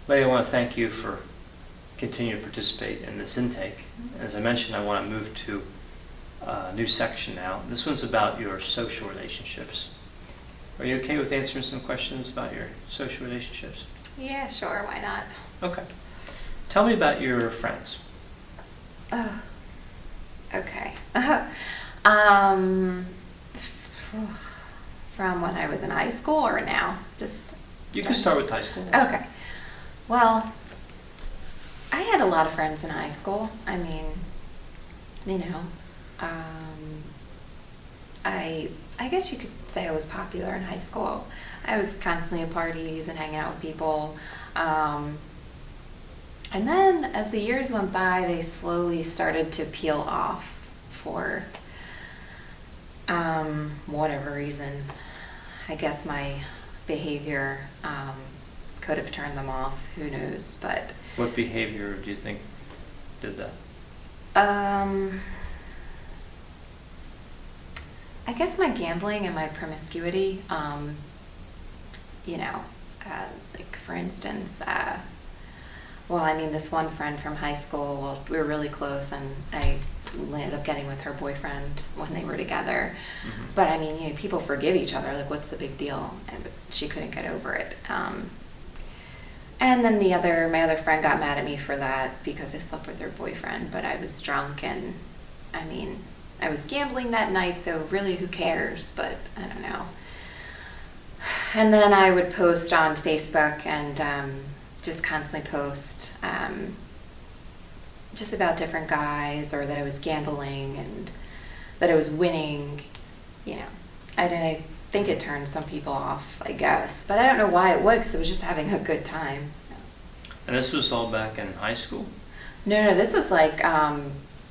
Leah, I want to thank you for continuing to participate in this intake. As I mentioned, I want to move to a new section now. This one's about your social relationships. Are you okay with answering some questions about your social relationships? Yeah, sure, why not? Okay. Tell me about your friends. Oh, okay. um, from when I was in high school or now? You can start with high school. Okay. Well, I had a lot of friends in high school. I mean, I guess you could say I was popular in high school. I was constantly at parties and hanging out with people. And then as the years went by, they slowly started to peel off for whatever reason. I guess my behavior could have turned them off. Who knows? But what behavior do you think did that? I guess my gambling and my promiscuity. Like for instance, this one friend from high school, well, we were really close, and I ended up getting with her boyfriend when they were together. Mm-hmm. But people forgive each other. Like, what's the big deal? And she couldn't get over it. And then my other friend got mad at me for that because I slept with her boyfriend, but I was drunk, and I was gambling that night, so really, who cares? But I don't know. And then I would post on Facebook and just constantly post just about different guys, or that I was gambling and that I was winning. I think it turned some people off, I guess. But I don't know why it would, because I was just having a good time. And this was all back in high school? No, this was like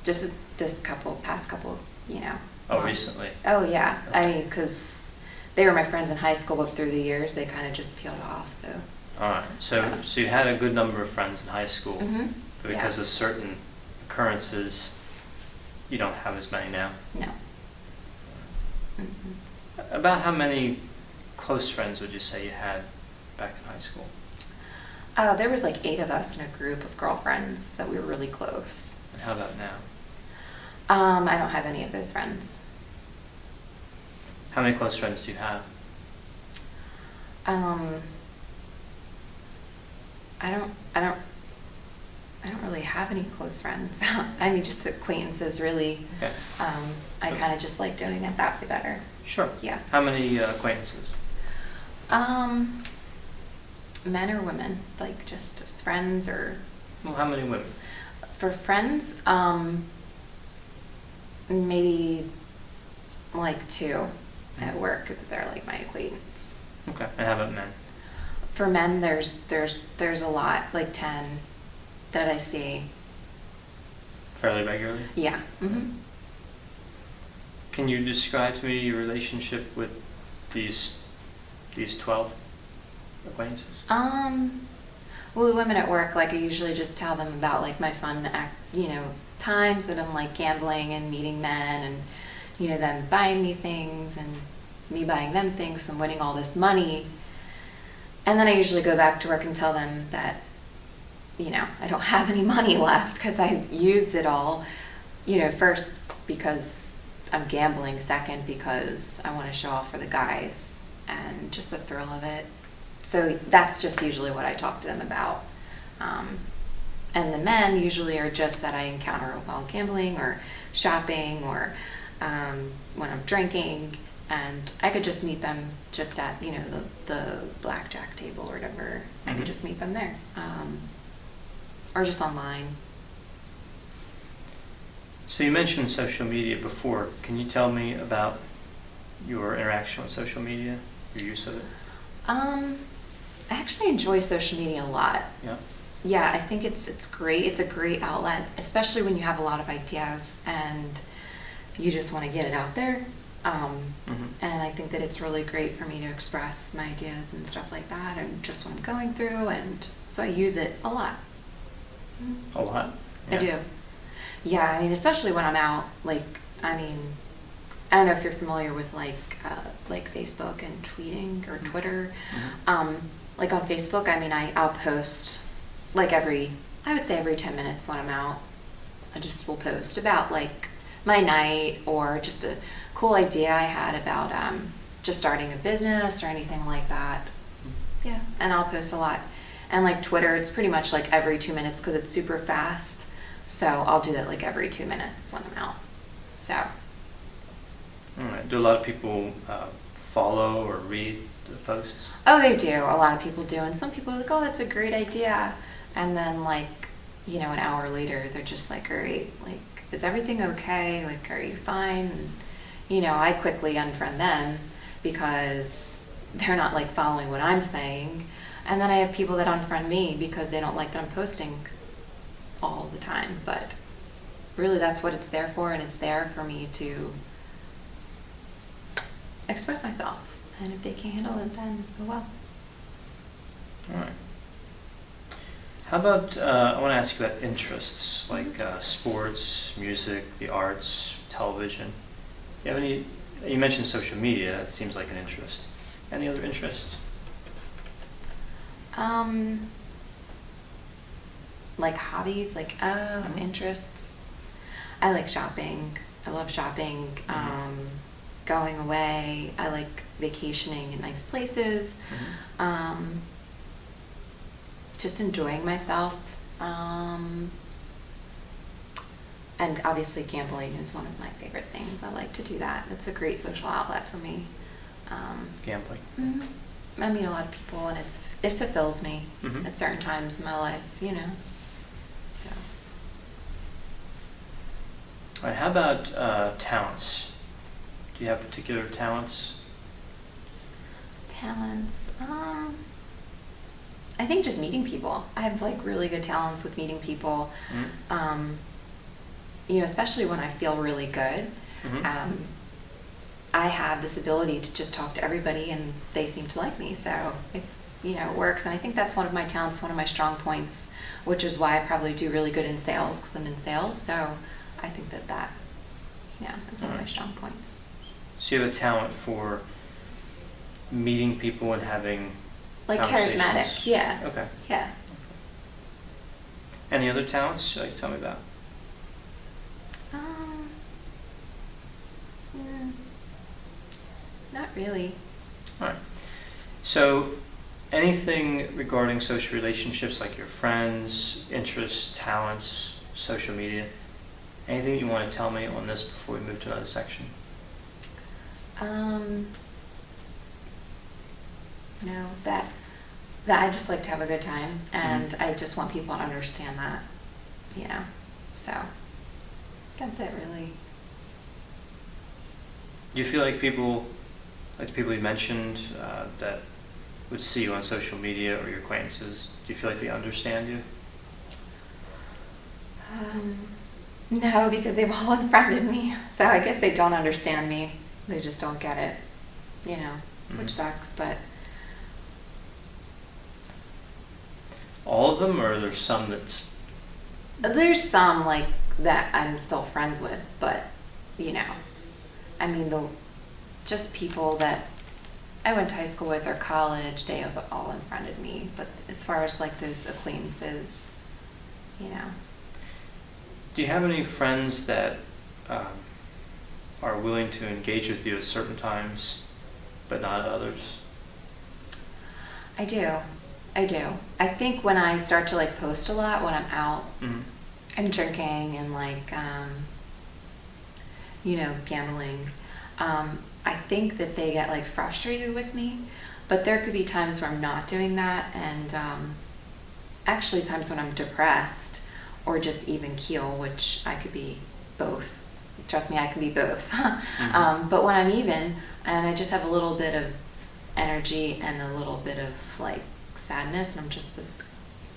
just this past couple, Oh, months. recently? Oh, yeah. Okay. Because they were my friends in high school, but through the years, they kind of just peeled off, so. All right. So you had a good number of friends in high school. Mm-hmm. But because of certain occurrences, you don't have as many now? No. Mm-hmm. About how many close friends would you say you had back in high school? There was like 8 of us in a group of girlfriends that we were really close. And how about now? I don't have any of those friends. How many close friends do you have? I don't really have any close friends. Just acquaintances, really. Okay. I kind of just like doing it that way better. Sure. Yeah. How many acquaintances? Men or women, like just as friends, or. Well, how many women? For friends, maybe like 2 at work. They're like my acquaintance. Okay. And how about men? For men, there's a lot, like 10 that I see. Fairly regularly? Yeah. Mm-hmm. Can you describe to me your relationship with these 12 acquaintances? Well, the women at work, like I usually just tell them about like my fun times that I'm like gambling and meeting men, and them buying me things and me buying them things and winning all this money. And then I usually go back to work and tell them that I don't have any money left because I've used it all, first because I'm gambling, second because I want to show off for the guys and just the thrill of it. So that's just usually what I talk to them about. And the men usually are just that I encounter while gambling or shopping, or when I'm drinking, and I could just meet them just at the blackjack table or whatever. Mm-hmm. I could just meet them there, or just online. So you mentioned social media before. Can you tell me about your interaction with social media, your use of it? I actually enjoy social media a lot. Yeah. Yeah, I think it's great. It's a great outlet, especially when you have a lot of ideas and you just want to get it out there. Mm-hmm. And I think that it's really great for me to express my ideas and stuff like that, and just what I'm going through, and so I use it a lot. A lot? Yeah. I do. Yeah, especially when I'm out, I don't know if you're familiar with like Facebook and tweeting or Twitter. Mm-hmm. Like on Facebook, I'll post like I would say every 10 minutes when I'm out, I just will post about like my night or just a cool idea I had about just starting a business or anything like that. Yeah, and I'll post a lot. And like Twitter, it's pretty much like every 2 minutes because it's super fast. So I'll do that like every 2 minutes when I'm out. So. All right. Do a lot of people follow or read the posts? Oh, they do. A lot of people do. And some people are like, oh, that's a great idea. And then like, an hour later, they're just like, great, like, is everything okay? Like, are you fine? And, I quickly unfriend them because they're not like following what I'm saying. And then I have people that unfriend me because they don't like that I'm posting all the time. But really that's what it's there for, and it's there for me to express myself. And if they can't handle it, then oh well. All right. How about, I want to ask you about interests, like sports, music, the arts, television. Do you have any, you mentioned social media, that seems like an interest. Any other interests? Like hobbies, like interests. I like shopping. I love shopping. Going away. I like vacationing in nice places. Just enjoying myself. And obviously gambling is one of my favorite things. I like to do that. It's a great social outlet for me. Gambling. I meet a lot of people, and it fulfills me at certain times in my life, So. All right, how about talents? Do you have particular talents? Talents? I think just meeting people. I have like really good talents with meeting people. Especially when I feel really good. I have this ability to just talk to everybody and they seem to like me. So it's, it works. And I think that's one of my talents, one of my strong points, which is why I probably do really good in sales because I'm in sales. So I think that is one of my strong points. So you have a talent for meeting people and having like conversations? Charismatic, yeah. Okay. Yeah. Any other talents you'd like to tell me about? Not really. All right. So anything regarding social relationships, like your friends, interests, talents, social media, anything you want to tell me on this before we move to another section? No, that I just like to have a good time, and I just want people to understand that, so that's it really. Do you feel like people, like the people you mentioned that would see you on social media or your acquaintances, do you feel like they understand you? No, because they've all unfriended me, so I guess they don't understand me. They just don't get it, which sucks, but. All of them, or there's some that's... There's some, like, that I'm still friends with, but, I mean, just people that I went to high school with or college, they have all unfriended me, but as far as, like, those acquaintances, Do you have any friends that are willing to engage with you at certain times, but not at others? I do. I think when I start to like post a lot when I'm out and drinking and like, gambling, I think that they get like frustrated with me, but there could be times where I'm not doing that, and actually times when I'm depressed or just even keel, which I could be both. Trust me, I can be both. But when I'm even and I just have a little bit of energy and a little bit of like sadness and I'm just this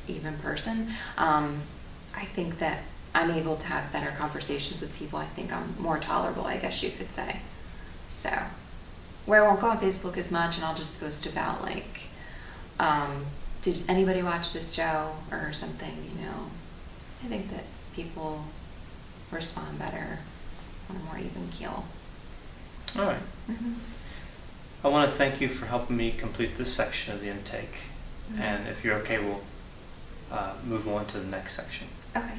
even person, I think that I'm able to have better conversations with people. I think I'm more tolerable, I guess you could say. So, where I won't go on Facebook as much and I'll just post about like, did anybody watch this show or something, I think that people respond better on a more even keel. All right. I want to thank you for helping me complete this section of the intake. And if you're okay, we'll move on to the next section. Okay.